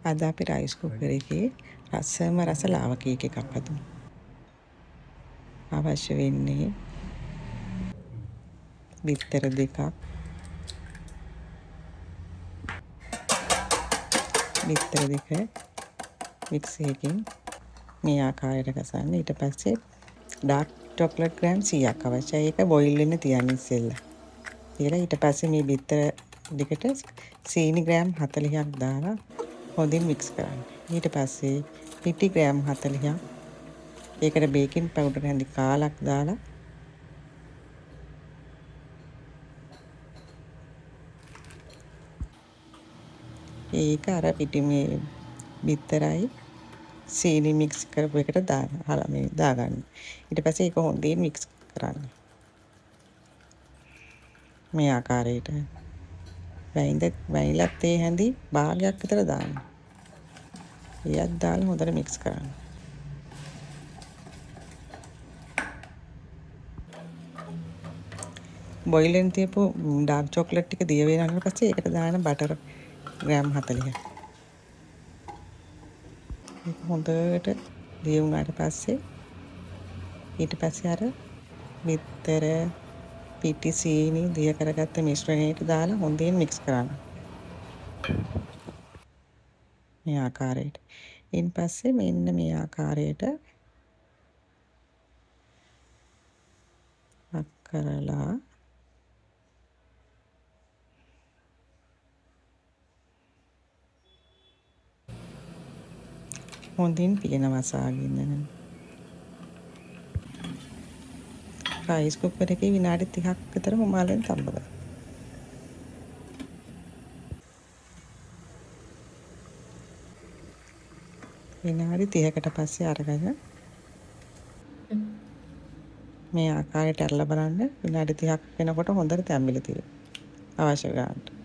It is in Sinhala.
අද අපි රයිස් කුකර් එකේ රසම රස ලාව කේක් එකක් හදමු. අවශ්‍ය වෙන්නේ බිත්තර දෙකක්, බිත්තර දෙක මික්සි එකකින් මේ ආකාරයට ගසන්න. ඊට පස්සේ ඩාර්ක් චොක්ලට් ග්‍රෑම් 100ක් අවශ්‍යයි. ඒක බොයිල් වෙන්න තියන්න ඉස්සෙල්ලා. ඊට පස්සේ මේ බිත්තර දෙකට සීනි ග්‍රෑම් 40ක් දාලා හොඳින් මික්ස් කරන්න. ඊට පස්සේ පිටි ග්‍රෑම් 40ක්, ඒකට බේකින් පවුඩර් හැඳි කාලක් දාලා ඒක අර පිටි මේ බිත්තරයි සීනි මික්ස් කරපු එකට දාගන්න. ඊට පස්සේ ඒක හොඳින් මික්ස් කරන්න. මේ ආකාරයට වැනිලා තේ හැඳි භාගයක් විතර දාන්න. ඒත් දාලා හොඳට මික්ස් කරන්න. බොයිල් වෙන්න තියපු ඩාර්ක් චොක්ලට් ටික දිය වෙනාට පස්සේ ඒකට දාන්න බටර් ග්‍රෑම් 40ක්. ඒක හොඳට දිය වුණාට පස්සේ ඊට පස්සේ අර බිත්තර පිටි සීනි දිය කරගත්ත මිශ්‍රණයට දාලා හොඳින් මික්ස් කරන්න. මේ ආකාරයට. ඊට පස්සේ මෙන්න මේ ආකාරයට අක් කරලා හොඳින් පියන වසාගෙන රයිස් කුකර් එකේ විනාඩි 30ක් විතර හොමාලෙන් තම්බ ගන්න. විනාඩි 30කට පස්සේ අරගෙන මේ ආකාරයට අරලා බලන්න. විනාඩි 30ක් වෙනකොට හොඳට තැම්බිලා තියෙනවා. අවශ්‍ය ගන්නට.